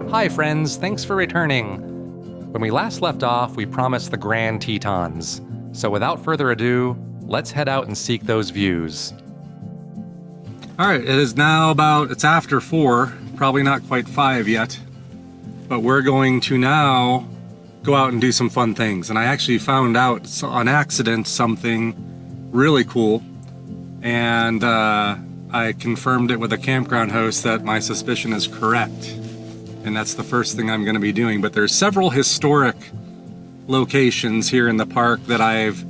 Hi friends, thanks for returning. When we last left off, we promised the Grand Tetons. So without further ado, let's head out and seek those views. All right, it is now it's after 4, probably not quite 5 yet, but we're going to now go out and do some fun things. And I actually found out on accident something really cool, and I confirmed it with a campground host that my suspicion is correct. And that's the first thing I'm going to be doing. But there's several historic locations here in the park that I've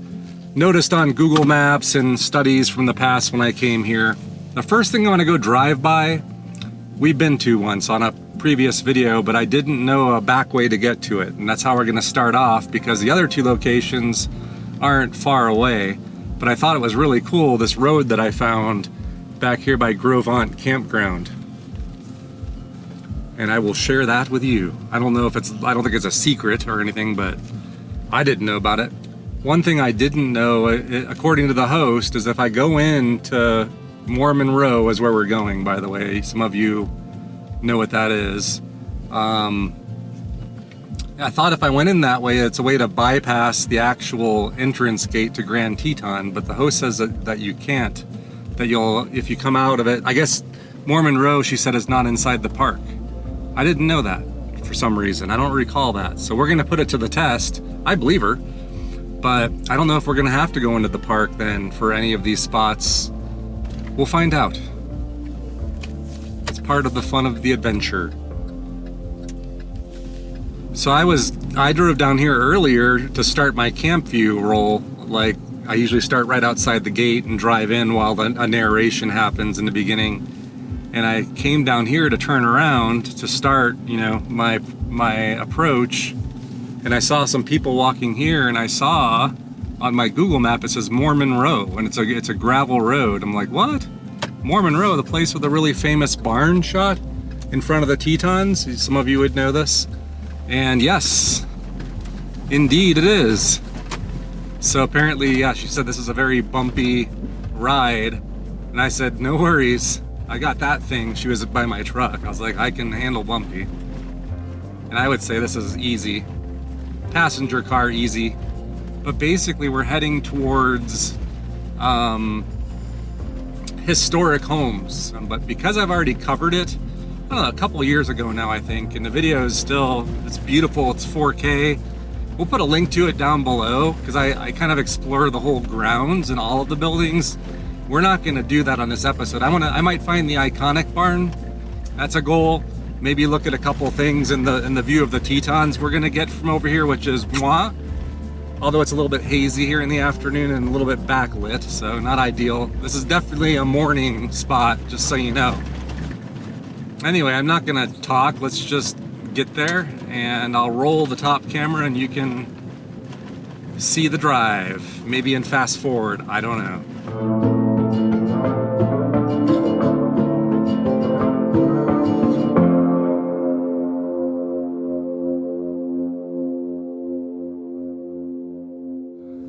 noticed on Google Maps and studies from the past when I came here. The first thing I want to go drive by, we've been to once on a previous video, but I didn't know a back way to get to it. And that's how we're going to start off, because the other 2 locations aren't far away. But I thought it was really cool, this road that I found back here by Gros Ventre Campground. And I will share that with you. I don't think it's a secret or anything, but I didn't know about it. One thing I didn't know, according to the host, is if I go into Mormon Row, is where we're going, by the way. Some of you know what that is. I thought if I went in that way, it's a way to bypass the actual entrance gate to Grand Teton, but the host says that you can't. That if you come out of it, I guess Mormon Row, she said, is not inside the park. I didn't know that for some reason. I don't recall that. So we're going to put it to the test. I believe her, but I don't know if we're going to have to go into the park then for any of these spots. We'll find out. It's part of the fun of the adventure. So I drove down here earlier to start my camp view roll. Like, I usually start right outside the gate and drive in while a narration happens in the beginning. And I came down here to turn around to start, my approach. And I saw some people walking here, and I saw on my Google map, it says Mormon Row, and it's a gravel road. I'm like, what? Mormon Row, the place with a really famous barn shot in front of the Tetons? Some of you would know this. And yes, indeed it is. So apparently, yeah, she said this is a very bumpy ride. And I said, no worries. I got that thing. She was by my truck. I was like, I can handle bumpy. And I would say this is easy. Passenger car easy. But basically we're heading towards historic homes. But because I've already covered it, I don't know, a couple of years ago now, I think, and the video is it's beautiful, it's 4K. We'll put a link to it down below, because I kind of explore the whole grounds and all of the buildings. We're not going to do that on this episode. I might find the iconic barn. That's a goal. Maybe look at a couple things in the view of the Tetons we're going to get from over here, which is moi. Although it's a little bit hazy here in the afternoon and a little bit backlit, so not ideal. This is definitely a morning spot, just so you know. Anyway, I'm not going to talk. Let's just get there, and I'll roll the top camera and you can see the drive. Maybe in fast forward, I don't know.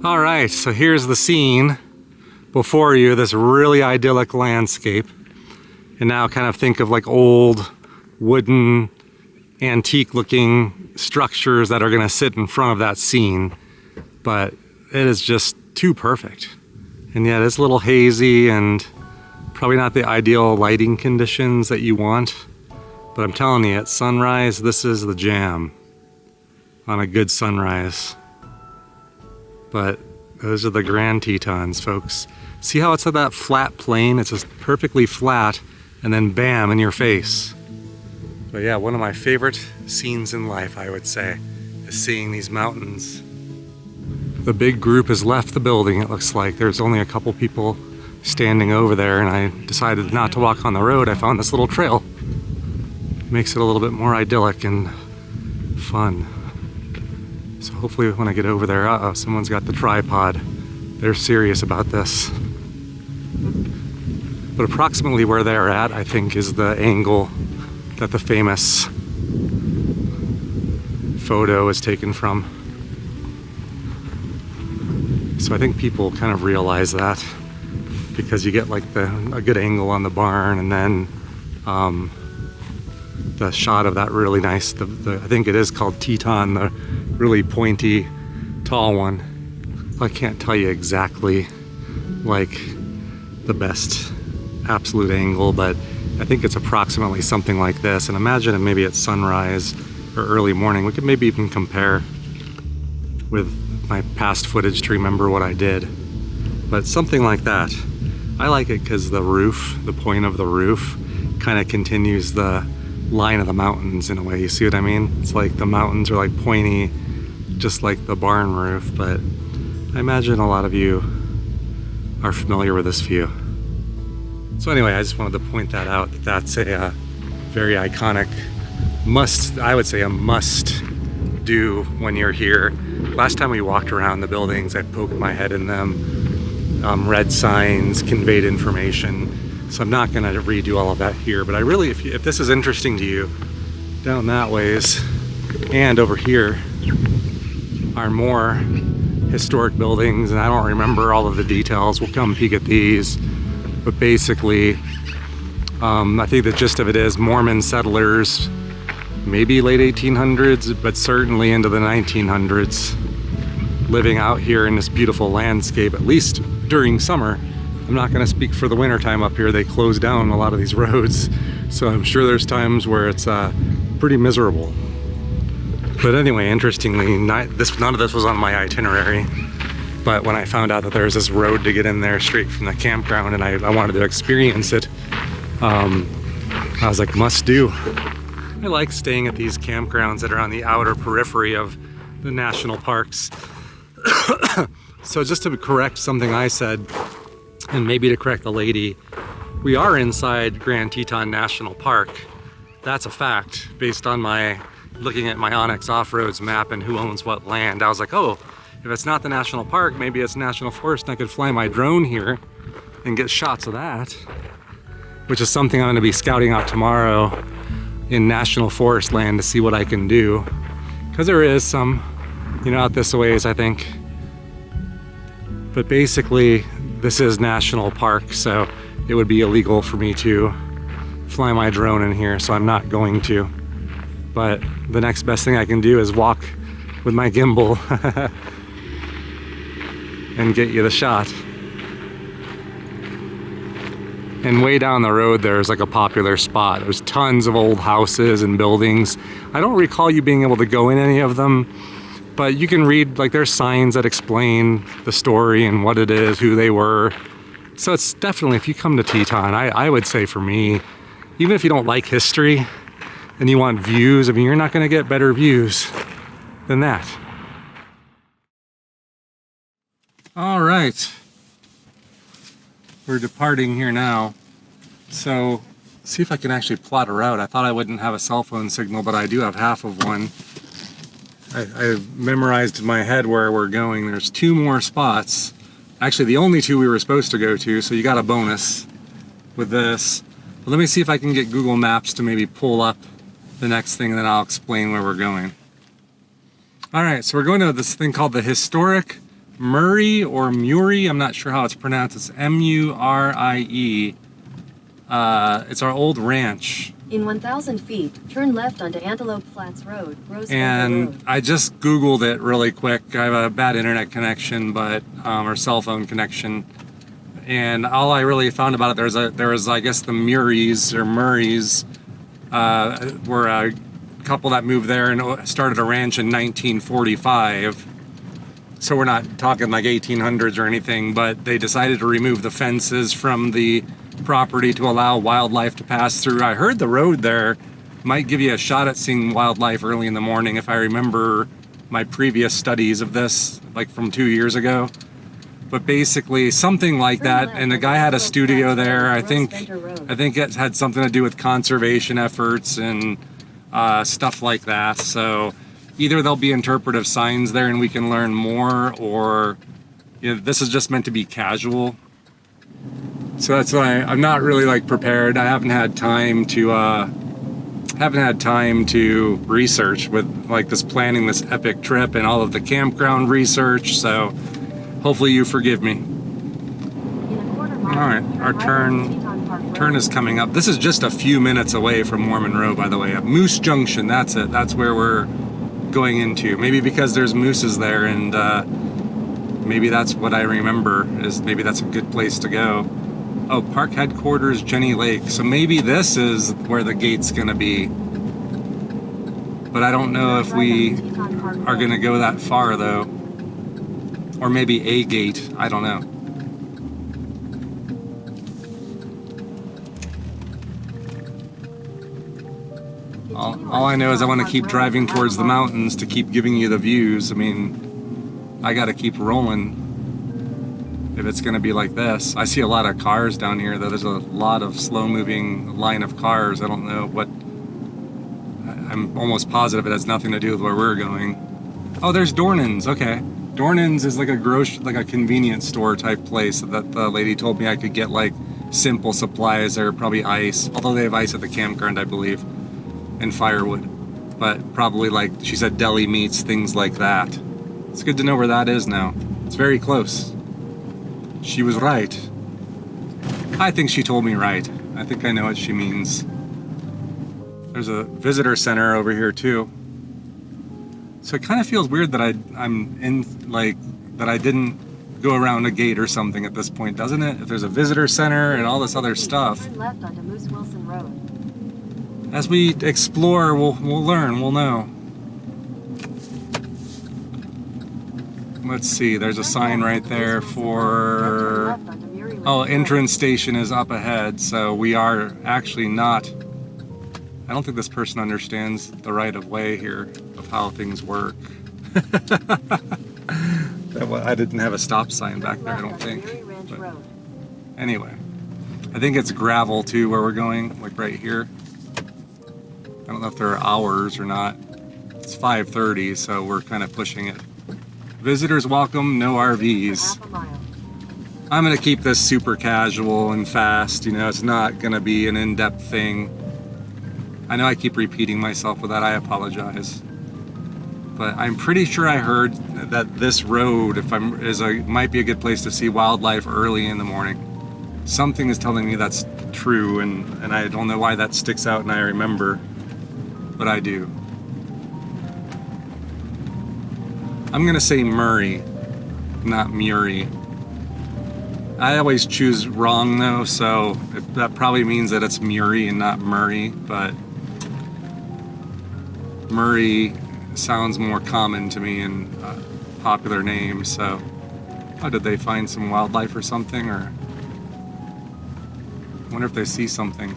All right, so here's the scene before you, this really idyllic landscape. And now kind of think of like old wooden, antique looking structures that are gonna sit in front of that scene. But it is just too perfect. And yeah, it's a little hazy and probably not the ideal lighting conditions that you want. But I'm telling you, at sunrise, this is the jam on a good sunrise. But those are the Grand Tetons, folks. See how it's at that flat plane? It's just perfectly flat, and then bam, in your face. But yeah, one of my favorite scenes in life, I would say, is seeing these mountains. The big group has left the building, it looks like. There's only a couple people standing over there, and I decided not to walk on the road. I found this little trail. Makes it a little bit more idyllic and fun. So hopefully when I get over there, uh-oh, someone's got the tripod. They're serious about this. But approximately where they're at, I think, is the angle that the famous photo is taken from. So I think people kind of realize that. because you get like a good angle on the barn, and then the shot of that really nice, I think it is called Teton, the really pointy, tall one. I can't tell you exactly like the best absolute angle, but I think it's approximately something like this. And imagine it maybe at sunrise or early morning. We could maybe even compare with my past footage to remember what I did. But something like that. I like it because the roof, the point of the roof, kind of continues the line of the mountains in a way. You see what I mean? It's like the mountains are like pointy, just like the barn roof, but I imagine a lot of you are familiar with this view. So anyway, I just wanted to point that out, that that's a very iconic I would say a must do when you're here. Last time we walked around the buildings, I poked my head in them, read signs, conveyed information. So I'm not gonna redo all of that here, but I really, if this is interesting to you, down that ways and over here are more historic buildings, and I don't remember all of the details. We'll come peek at these, but basically, I think the gist of it is Mormon settlers, maybe late 1800s, but certainly into the 1900s, living out here in this beautiful landscape, at least during summer. I'm not going to speak for the winter time up here. They close down a lot of these roads, so I'm sure there's times where it's pretty miserable. But anyway, interestingly, none of this was on my itinerary, but when I found out that there was this road to get in there straight from the campground, and I wanted to experience it, I was like, must do. I like staying at these campgrounds that are on the outer periphery of the national parks. So just to correct something I said, and maybe to correct the lady, we are inside Grand Teton National Park. That's a fact, based on my looking at my Onyx Off-Roads map and who owns what land. I was like, oh, if it's not the national park, maybe it's national forest, and I could fly my drone here and get shots of that, which is something I'm going to be scouting out tomorrow in national forest land to see what I can do, because there is some, you know, out this ways, I think. But basically, this is national park, so it would be illegal for me to fly my drone in here, so I'm not going to. But the next best thing I can do is walk with my gimbal and get you the shot. And way down the road there's like a popular spot. There's tons of old houses and buildings. I don't recall you being able to go in any of them, but you can read, like, there's signs that explain the story and what it is, who they were. So it's definitely, if you come to Teton, I would say for me, even if you don't like history and you want views, I mean, you're not gonna get better views than that. All right. We're departing here now. So, see if I can actually plot a route. I thought I wouldn't have a cell phone signal, but I do have half of one. I've memorized in my head where we're going. There's 2 more spots. Actually, the only 2 we were supposed to go to, so you got a bonus with this. But let me see if I can get Google Maps to maybe pull up the next thing, and then I'll explain where we're going. All right, so we're going to this thing called the Historic Murie or Murie. I'm not sure how it's pronounced. It's M-U-R-I-E. It's our old ranch. In 1,000 feet, turn left onto Antelope Flats Road, Gros Ventre And Road. I just Googled it really quick. I have a bad internet connection, but or cell phone connection. And all I really found about it, there was I guess the Muries or Murrays were a couple that moved there and started a ranch in 1945. So we're not talking like 1800s or anything, but they decided to remove the fences from the property to allow wildlife to pass through. I heard the road there might give you a shot at seeing wildlife early in the morning, if I remember my previous studies of this, like from 2 years ago. But basically something like that, and the guy had a studio there. I think it had something to do with conservation efforts and stuff like that. So either there'll be interpretive signs there and we can learn more, or you know, this is just meant to be casual. So that's why I'm not really like prepared. I haven't had time to research with like this planning this epic trip and all of the campground research. So hopefully you forgive me. In a quarter right, our turn is coming up. This is just a few minutes away from Mormon Row, by the way. At Moose Junction, that's it. That's where we're going into. Maybe because there's mooses there, and maybe that's what I remember, is maybe that's a good place to go. Oh, park headquarters, Jenny Lake. So maybe this is where the gate's gonna be. But I don't know if we are gonna go that far though. Or maybe a gate, I don't know. All I know is I want to keep driving towards the mountains to keep giving you the views. I mean, I got to keep rolling if it's going to be like this. I see a lot of cars down here, though. There's a lot of slow-moving line of cars. I don't know what... I'm almost positive it has nothing to do with where we're going. Oh, there's Dornan's. Okay. Dornan's is like a convenience store type place that the lady told me I could get like simple supplies or probably ice. Although they have ice at the campground, I believe. And firewood, but probably like she said deli meats, things like that. It's good to know where that is now. It's very close. She was right. I think she told me right. I think I know what she means. There's a visitor center over here too. So it kind of feels weird that I'm in like that I didn't go around a gate or something at this point, doesn't it? If there's a visitor center and all this other stuff. Turn left onto Moose Wilson Road. As we explore, we'll learn, we'll know. Let's see, there's a sign right there for... Oh, entrance station is up ahead, so we are actually not... I don't think this person understands the right of way here, of how things work. I didn't have a stop sign back there, I don't think. But anyway, I think it's gravel too where we're going, like right here. I don't know if there are hours or not. It's 5:30, so we're kind of pushing it. Visitors welcome, no RVs. I'm gonna keep this super casual and fast, you know, it's not gonna be an in-depth thing. I know I keep repeating myself with that, I apologize. But I'm pretty sure I heard that this road, might be a good place to see wildlife early in the morning. Something is telling me that's true, and I don't know why that sticks out and I remember. But I do. I'm gonna say Murray, not Murie. I always choose wrong though, so that probably means that it's Murie and not Murray, but Murray sounds more common to me in popular names, so... Oh, did they find some wildlife or something, or... I wonder if they see something.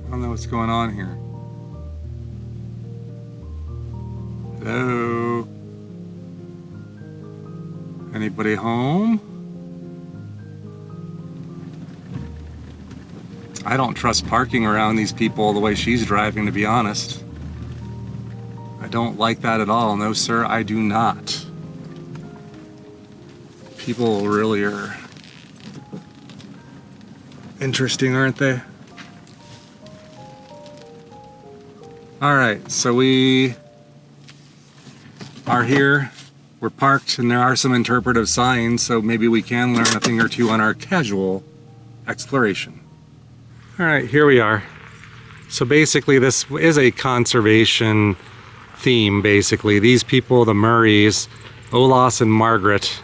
I don't know what's going on here. Hello? Anybody home? I don't trust parking around these people the way she's driving, to be honest. I don't like that at all. No, sir, I do not. People really are interesting, aren't they? Alright, so we are here, we're parked, and there are some interpretive signs, so maybe we can learn a thing or two on our casual exploration. Alright, here we are. So basically this is a conservation theme, basically. These people, the Murrays, Olaus and Margaret,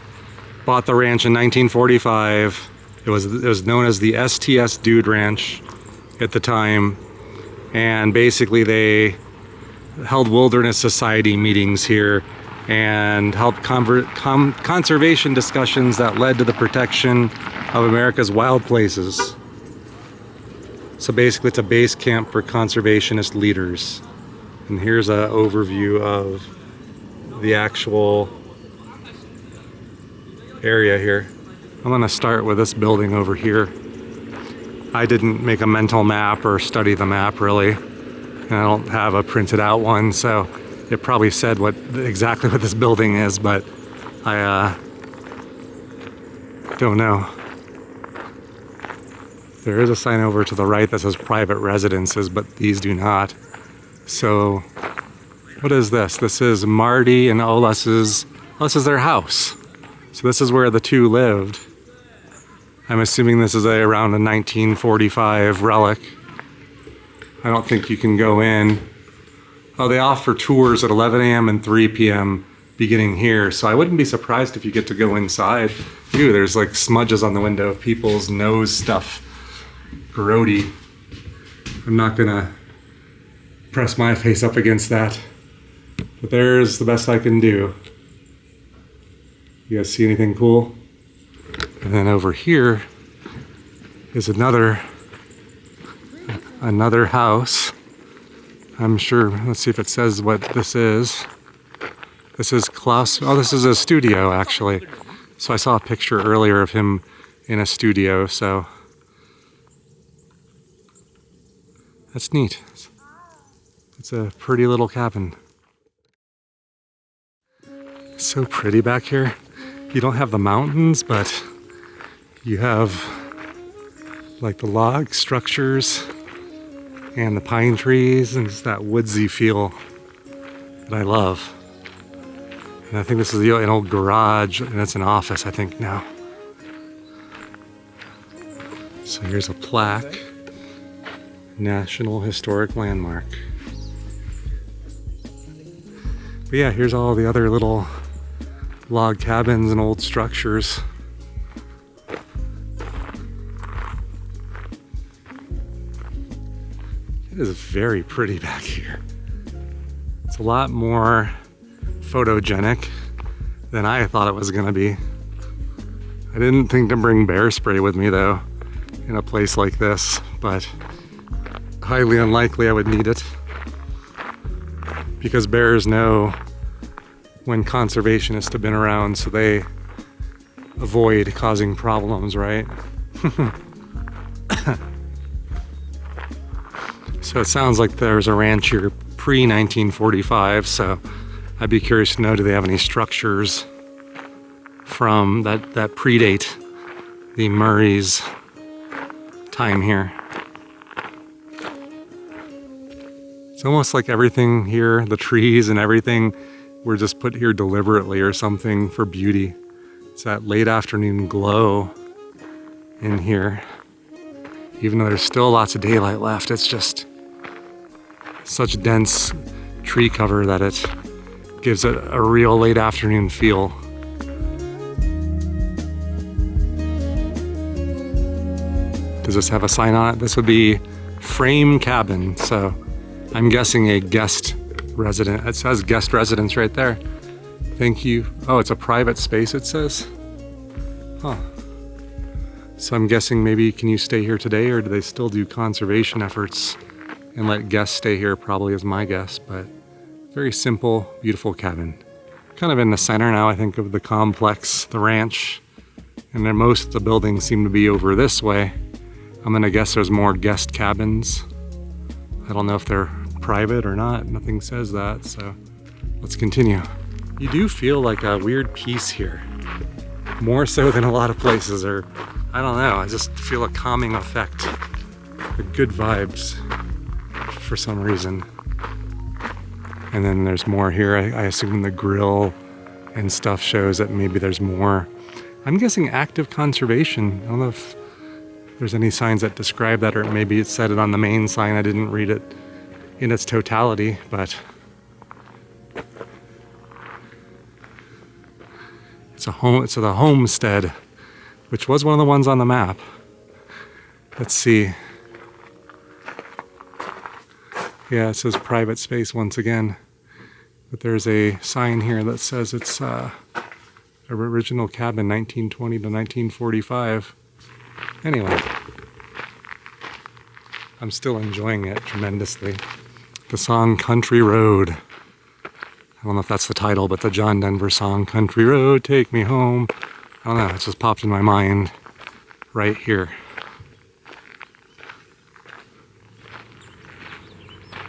bought the ranch in 1945. It was known as the STS Dude Ranch at the time. And basically they held Wilderness Society meetings here and held conservation discussions that led to the protection of America's wild places. So basically it's a base camp for conservationist leaders. And here's an overview of the actual area here. I'm gonna start with this building over here. I didn't make a mental map or study the map really, and I don't have a printed out one, so it probably said exactly what this building is, but I don't know. There is a sign over to the right that says private residences, but these do not. So What is this? This is Marty and Oles's. This is their house. So this is where the two lived. I'm assuming this is around a 1945 relic. I don't think you can go in. Oh, they offer tours at 11 a.m. and 3 p.m. beginning here. So I wouldn't be surprised if you get to go inside. Ew, there's like smudges on the window of people's nose stuff. Grody. I'm not gonna press my face up against that. But there's the best I can do. You guys see anything cool? And then over here is another house. I'm sure, let's see if it says what this is. This is Klaus, oh, this is a studio actually. So I saw a picture earlier of him in a studio, so that's neat. It's a pretty little cabin. It's so pretty back here. You don't have the mountains, but you have like the log structures and the pine trees, and it's that woodsy feel that I love. And I think this is an old garage, and it's an office, I think, now. So here's a plaque, National Historic Landmark. But yeah, here's all the other little log cabins and old structures. It is very pretty back here. It's a lot more photogenic than I thought it was gonna be. I didn't think to bring bear spray with me though, in a place like this, but highly unlikely I would need it. Because bears know when conservationists have been around, so they avoid causing problems, right? So it sounds like there's a ranch here pre-1945, so I'd be curious to know, do they have any structures from that predate the Murray's time here? It's almost like everything here, the trees and everything, were just put here deliberately or something for beauty. It's that late afternoon glow in here. Even though there's still lots of daylight left, it's just such dense tree cover that it gives it a real late afternoon feel. Does this have a sign on it? This would be frame cabin, so I'm guessing a guest resident. It says guest residence right there. Thank you. Oh, it's a private space, it says. Huh. So I'm guessing maybe, can you stay here today, or do they still do conservation efforts and let guests stay here? Probably is my guess, but very simple, beautiful cabin. Kind of in the center now, I think, of the complex, the ranch. And then most of the buildings seem to be over this way. I'm gonna guess there's more guest cabins. I don't know if they're private or not. Nothing says that, so let's continue. You do feel like a weird peace here. More so than a lot of places, or I don't know, I just feel a calming effect. The good vibes for some reason. And then there's more here. I assume the grill and stuff shows that maybe there's more. I'm guessing active conservation. I don't know if there's any signs that describe that, or maybe it said it on the main sign. I didn't read it in its totality, but it's the homestead, which was one of the ones on the map. Let's see. Yeah, it says private space once again, but there's a sign here that says it's original cabin 1920 to 1945. Anyway, I'm still enjoying it tremendously. The song Country Road. I don't know if that's the title, but the John Denver song, Country Road, Take Me Home. I don't know, it just popped in my mind right here.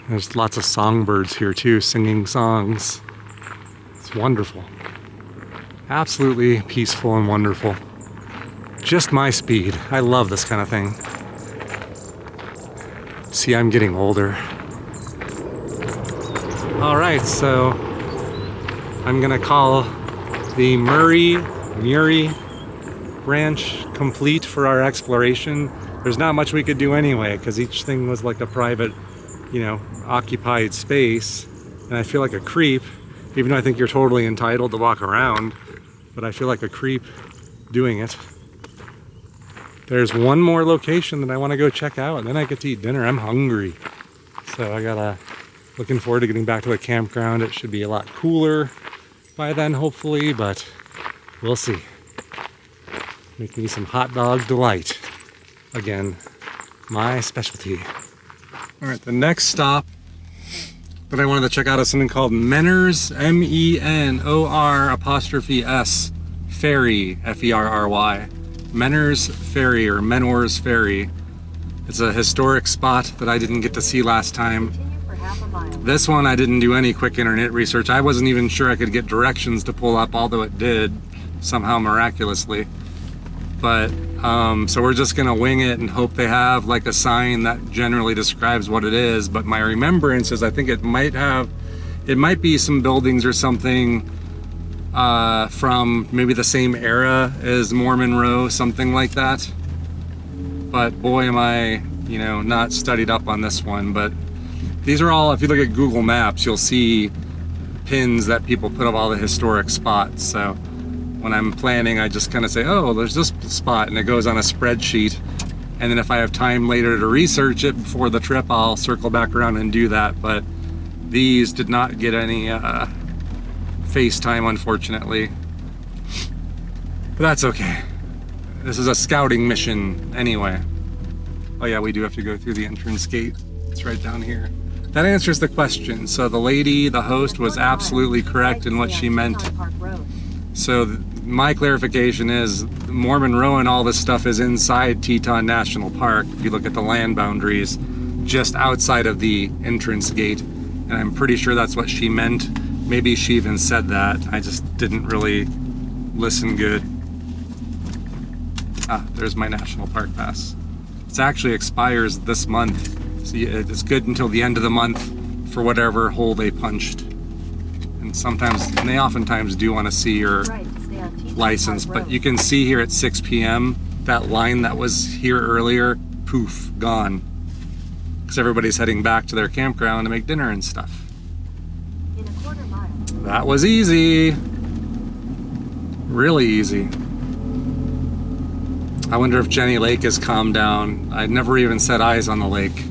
There's lots of songbirds here too, singing songs. It's wonderful. Absolutely peaceful and wonderful. Just my speed. I love this kind of thing. See, I'm getting older. All right, so I'm gonna call the Murie Ranch complete for our exploration. There's not much we could do anyway, because each thing was like a private, you know, occupied space. And I feel like a creep, even though I think you're totally entitled to walk around, but I feel like a creep doing it. There's one more location that I want to go check out, and then I get to eat dinner. I'm hungry. So I gotta, looking forward to getting back to the campground. It should be a lot cooler by then, hopefully, but we'll see. Make me some hot dog delight. Again, my specialty. All right, the next stop that I wanted to check out is something called Menors, M-E-N-O-R' Ferry, F-E-R-R-Y. Menors Ferry or Menors Ferry. It's a historic spot that I didn't get to see last time. Continue for half a mile. This one I didn't do any quick internet research. I wasn't even sure I could get directions to pull up, although it did somehow miraculously. But so we're just gonna wing it and hope they have like a sign that generally describes what it is. But my remembrance is I think it might be some buildings or something from maybe the same era as Mormon Row, something like that. But boy, am I, you know, not studied up on this one. But these are all, if you look at Google Maps, you'll see pins that people put up all the historic spots. So when I'm planning, I just kind of say, oh, there's this spot, and it goes on a spreadsheet. And then if I have time later to research it before the trip, I'll circle back around and do that. But these did not get any FaceTime, unfortunately. But that's okay. This is a scouting mission anyway. Oh yeah, we do have to go through the entrance gate. It's right down here. That answers the question. So the lady, the host, was absolutely correct in what she meant. So my clarification is Mormon Row and all this stuff is inside Teton National Park. If you look at the land boundaries, just outside of the entrance gate. And I'm pretty sure that's what she meant. Maybe she even said that. I just didn't really listen good. Ah, there's my National Park Pass. It actually expires this month. So it's good until the end of the month for whatever hole they punched. And they oftentimes do want to see your license, but you can see here at 6 p.m. that line that was here earlier, poof, gone. Because everybody's heading back to their campground to make dinner and stuff. In a quarter mile. That was easy. Really easy. I wonder if Jenny Lake has calmed down. I'd never even set eyes on the lake.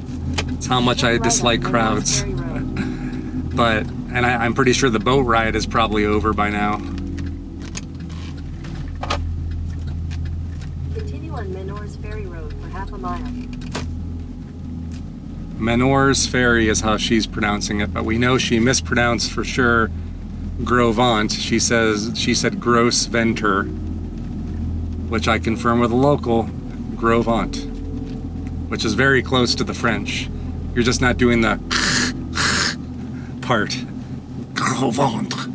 It's how much I dislike crowds. But, and I'm pretty sure the boat ride is probably over by now. Continue on Menors Ferry Road for half a mile. Menors Ferry is how she's pronouncing it, but we know she mispronounced for sure Gros Ventre. She said Gros Ventre, which I confirm with a local, Gros Ventre, which is very close to the French. You're just not doing the part. Gros Ventre.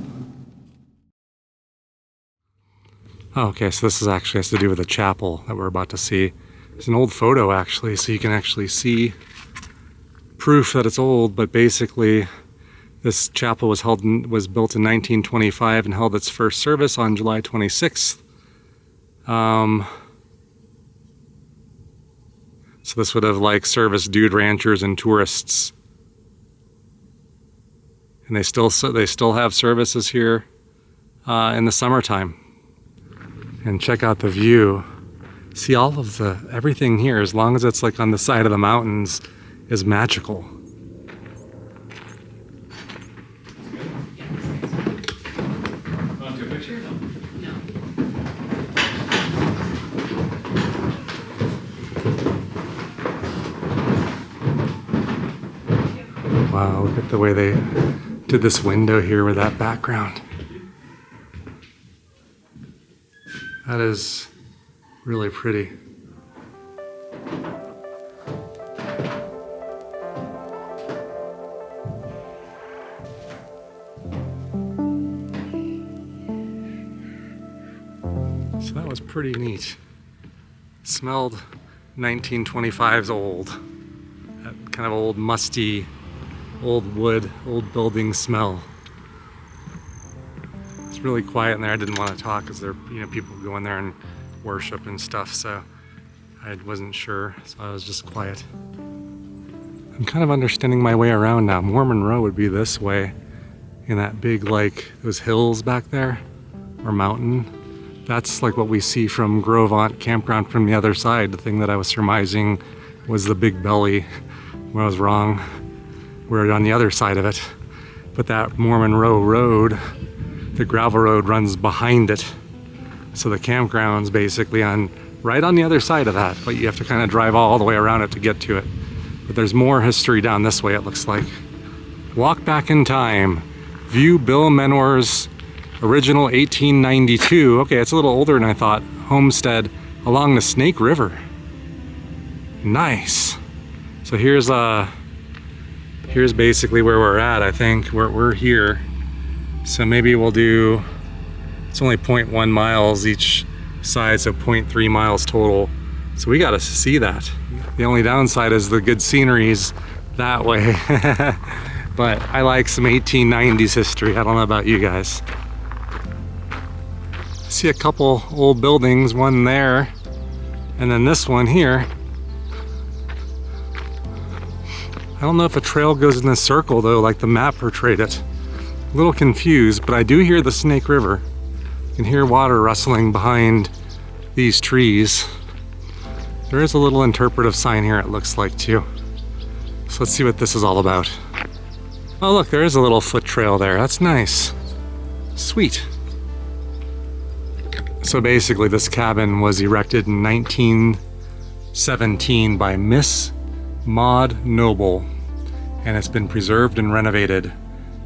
Oh, okay, so this actually has to do with the chapel that we're about to see. It's an old photo actually, so you can actually see proof that it's old, but basically this chapel was built in 1925 and held its first service on July 26th. So this would have like serviced dude ranchers and tourists. And they still have services here in the summertime. And check out the view. See all of everything here, as long as it's like on the side of the mountains, is magical. Wow, look at the way they did this window here with that background. That is really pretty. So that was pretty neat. Smelled 1925's old. That kind of old musty old wood, old building smell. It's really quiet in there. I didn't want to talk because there, people go in there and worship and stuff, so I wasn't sure, so I was just quiet. I'm kind of understanding my way around now. Mormon Row would be this way, in that big, like, those hills back there, or mountain. That's like what we see from Gros Ventre Campground from the other side. The thing that I was surmising was the big belly, when I was wrong. We're on the other side of it. But that Mormon Row road, the gravel road, runs behind it. So the campground's basically right on the other side of that, but you have to kind of drive all the way around it to get to it. But there's more history down this way, it looks like. Walk back in time. View Bill Menor's original 1892, okay, it's a little older than I thought, homestead along the Snake River. Nice. So here's basically where we're at, I think. We're here. So maybe we'll do, it's only 0.1 miles each side, so 0.3 miles total. So we got to see that. The only downside is the good scenery's that way. But I like some 1890s history. I don't know about you guys. I see a couple old buildings, one there, and then this one here. I don't know if a trail goes in a circle though, like the map portrayed it. A little confused, but I do hear the Snake River. You can hear water rustling behind these trees. There is a little interpretive sign here, it looks like, too. So let's see what this is all about. Oh look, there is a little foot trail there. That's nice. Sweet. So basically this cabin was erected in 1917 by Miss Maud Noble, and it's been preserved and renovated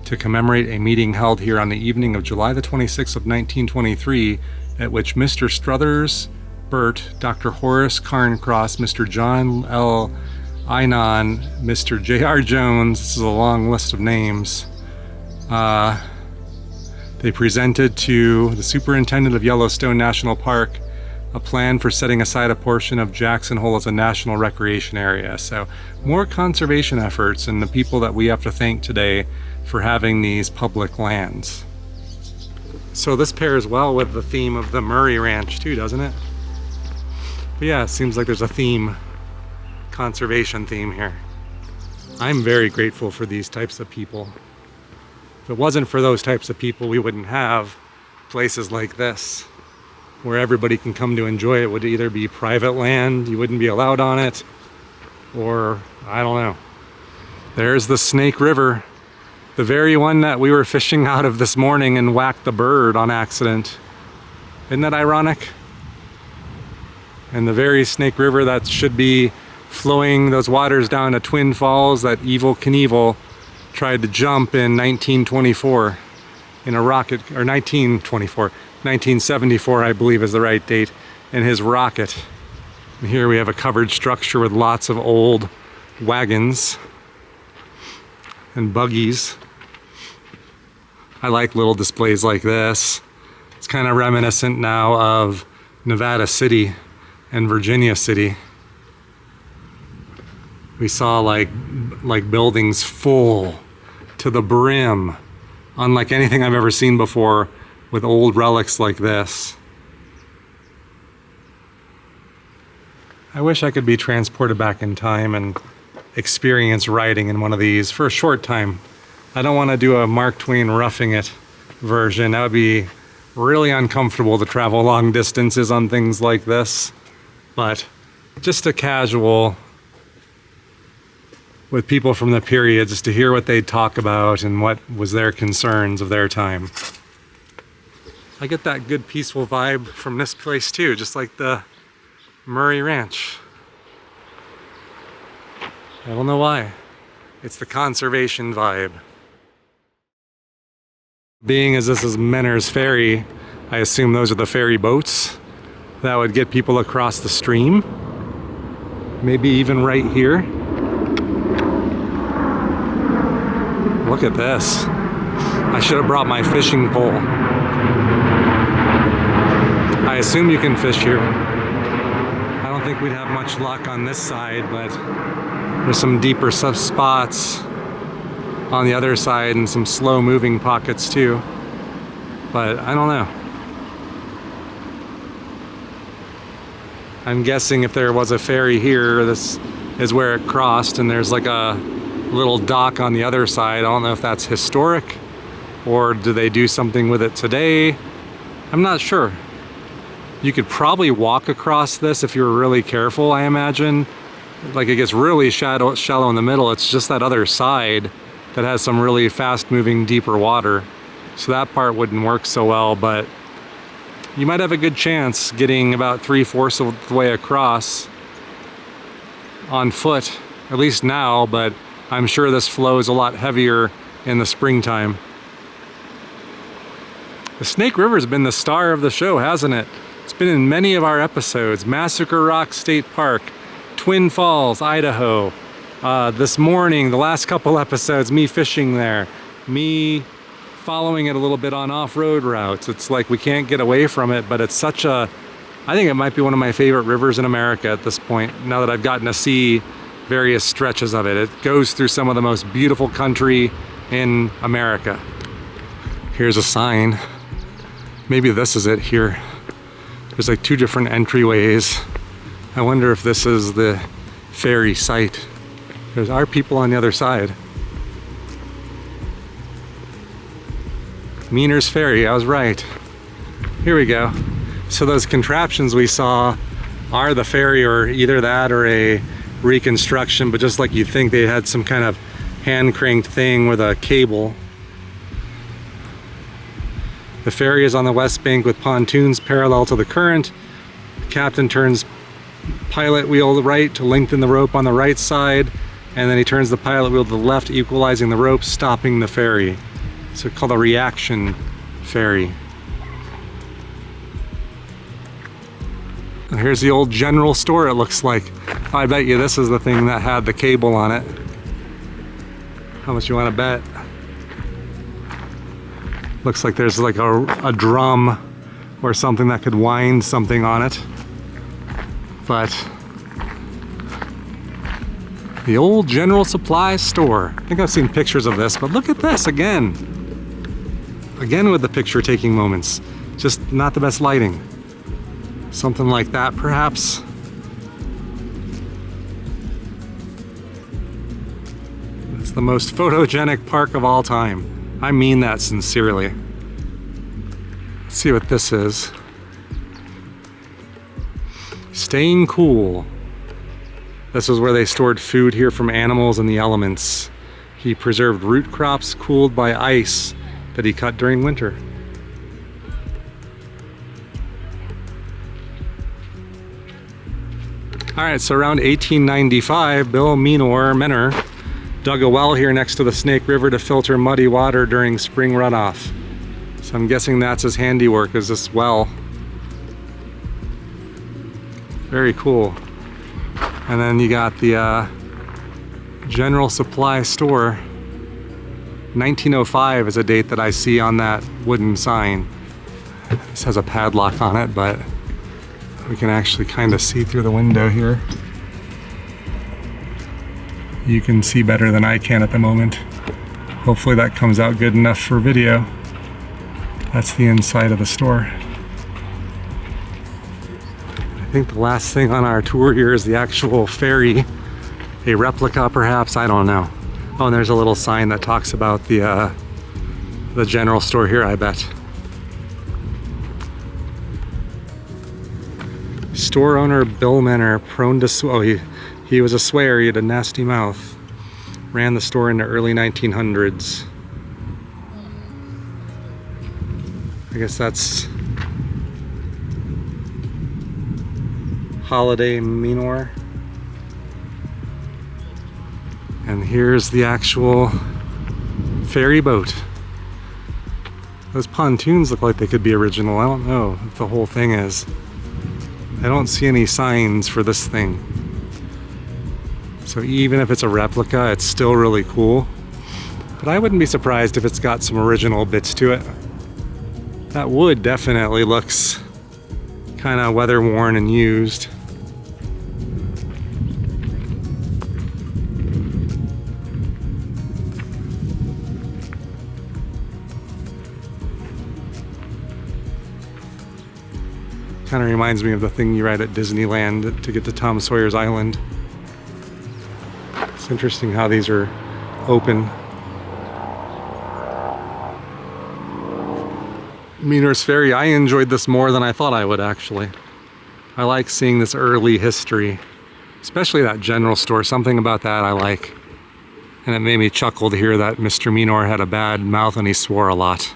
to commemorate a meeting held here on the evening of July the 26th of 1923, at which Mr. Struthers Burt, Dr. Horace Carncross, Mr. John L. Einon, Mr. J.R. Jones, this is a long list of names, they presented to the superintendent of Yellowstone National Park a plan for setting aside a portion of Jackson Hole as a national recreation area. So more conservation efforts, and the people that we have to thank today for having these public lands. So this pairs well with the theme of the Murie Ranch too, doesn't it? But yeah, it seems like there's a theme, conservation theme here. I'm very grateful for these types of people. If it wasn't for those types of people, we wouldn't have places like this, where everybody can come to enjoy it. It would either be private land, you wouldn't be allowed on it, or I don't know. There's the Snake River, the very one that we were fishing out of this morning and whacked the bird on accident. Isn't that ironic? And the very Snake River that should be flowing those waters down to Twin Falls that Evel Knievel tried to jump in 1924 in a rocket, or 1974, I believe is the right date, in his rocket. And here we have a covered structure with lots of old wagons and buggies. I like little displays like this. It's kind of reminiscent now of Nevada City and Virginia City. We saw like buildings full to the brim, unlike anything I've ever seen before, with old relics like this. I wish I could be transported back in time and experience riding in one of these for a short time. I don't want to do a Mark Twain Roughing It version. That would be really uncomfortable to travel long distances on things like this. But just a casual with people from the period, just to hear what they'd talk about and what was their concerns of their time. I get that good peaceful vibe from this place too, just like the Murie Ranch. I don't know why. It's the conservation vibe. Being as this is Menors Ferry, I assume those are the ferry boats that would get people across the stream. Maybe even right here. Look at this. I should have brought my fishing pole. I assume you can fish here. I don't think we'd have much luck on this side, but there's some deeper spots on the other side and some slow moving pockets too. But I don't know. I'm guessing if there was a ferry here, this is where it crossed, and there's like a little dock on the other side. I don't know if that's historic or do they do something with it today? I'm not sure. You could probably walk across this if you were really careful, I imagine. Like it gets really shallow in the middle. It's just that other side that has some really fast moving deeper water. So that part wouldn't work so well, but you might have a good chance getting about 3/4 of the way across on foot, at least now, but I'm sure this flows a lot heavier in the springtime. The Snake River's been the star of the show, hasn't it? It's been in many of our episodes. Massacre Rock State Park, Twin Falls, Idaho. This morning, the last couple episodes, me fishing there, me following it a little bit on off-road routes. It's like we can't get away from it, but it's such a, I think it might be one of my favorite rivers in America at this point, now that I've gotten to see various stretches of it. It goes through some of the most beautiful country in America. Here's a sign. Maybe this is it here. There's like 2 different entryways. I wonder if this is the ferry site. There's our people on the other side. Menors Ferry, I was right. Here we go. So those contraptions we saw are the ferry, or either that or a reconstruction, but just like you'd think they had some kind of hand cranked thing with a cable. The ferry is on the west bank with pontoons parallel to the current. The captain turns pilot wheel right to lengthen the rope on the right side, and then he turns the pilot wheel to the left, equalizing the rope, stopping the ferry. So called a reaction ferry. And here's the old general store, it looks like. I bet you this is the thing that had the cable on it. How much you want to bet? Looks like there's like a drum or something that could wind something on it. But the old general supply store. I think I've seen pictures of this, but look at this again. Again with the picture taking moments. Just not the best lighting. Something like that perhaps. It's the most photogenic park of all time. I mean that sincerely. Let's see what this is. Staying cool. This was where they stored food here from animals and the elements. He preserved root crops cooled by ice that he cut during winter. All right, so around 1895, Bill Menor dug a well here next to the Snake River to filter muddy water during spring runoff. So I'm guessing that's his handiwork, is this well. Very cool. And then you got the general supply store. 1905 is a date that I see on that wooden sign. This has a padlock on it, but we can actually kind of see through the window here. You can see better than I can at the moment. Hopefully that comes out good enough for video. That's the inside of the store. I think the last thing on our tour here is the actual ferry. A replica perhaps, I don't know. Oh, and there's a little sign that talks about the general store here, I bet. Store owner Bill Menor, prone to he was a swear, he had a nasty mouth. Ran the store in the early 1900s. I guess that's Holiday Menor. And here's the actual ferry boat. Those pontoons look like they could be original. I don't know if the whole thing is. I don't see any signs for this thing. So even if it's a replica, it's still really cool. But I wouldn't be surprised if it's got some original bits to it. That wood definitely looks kind of weather worn and used. Kind of reminds me of the thing you ride at Disneyland to get to Tom Sawyer's Island. It's interesting how these are open. Menors Ferry, I enjoyed this more than I thought I would actually. I like seeing this early history, especially that general store. Something about that I like. And it made me chuckle to hear that Mr. Menor had a bad mouth and he swore a lot.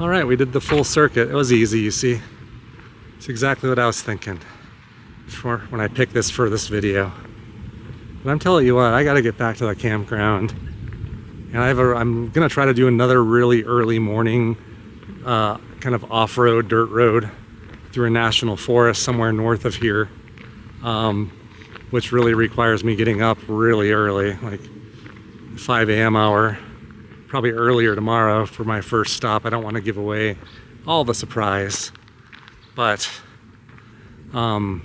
All right, we did the full circuit. It was easy, you see. It's exactly what I was thinking for when I picked this for this video. But I'm telling you what, I gotta get back to the campground. And I'm gonna try to do another really early morning kind of off-road, dirt road through a national forest somewhere north of here, which really requires me getting up really early, like 5 a.m. hour, probably earlier tomorrow for my first stop. I don't want to give away all the surprise, but so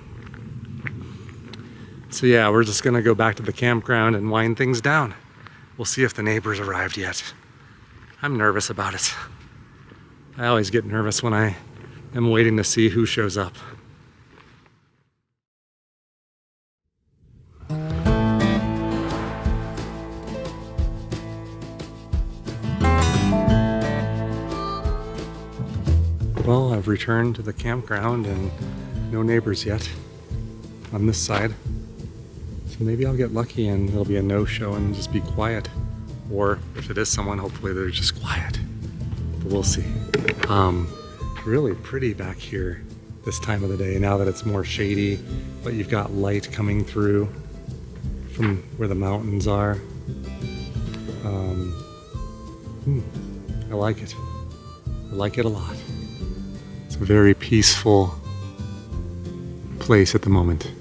yeah, we're just gonna go back to the campground and wind things down. We'll see if the neighbors arrived yet. I'm nervous about it. I always get nervous when I am waiting to see who shows up. Well, I've returned to the campground and no neighbors yet on this side. So maybe I'll get lucky and there'll be a no-show and just be quiet. Or if it is someone, hopefully they're just quiet. But we'll see. Really pretty back here this time of the day now that it's more shady, but you've got light coming through from where the mountains are. I like it. I like it a lot. It's a very peaceful place at the moment.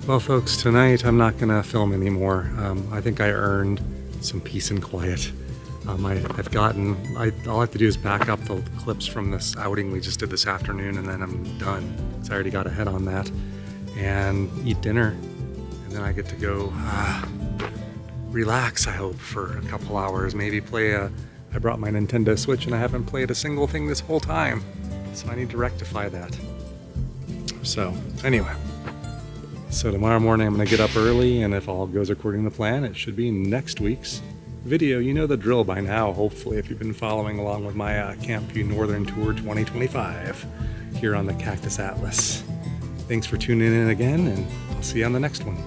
Well folks, tonight I'm not gonna film anymore. I think I earned some peace and quiet. All I have to do is back up the clips from this outing we just did this afternoon and then I'm done. So I already got ahead on that. And eat dinner. And then I get to go relax, I hope, for a couple hours. Maybe play I brought my Nintendo Switch and I haven't played a single thing this whole time. So I need to rectify that. So anyway. So tomorrow morning I'm gonna get up early and if all goes according to plan, it should be next week's video. You know the drill by now, hopefully, if you've been following along with my Campview Northern Tour 2025 here on the Cactus Atlas. Thanks for tuning in again and I'll see you on the next one.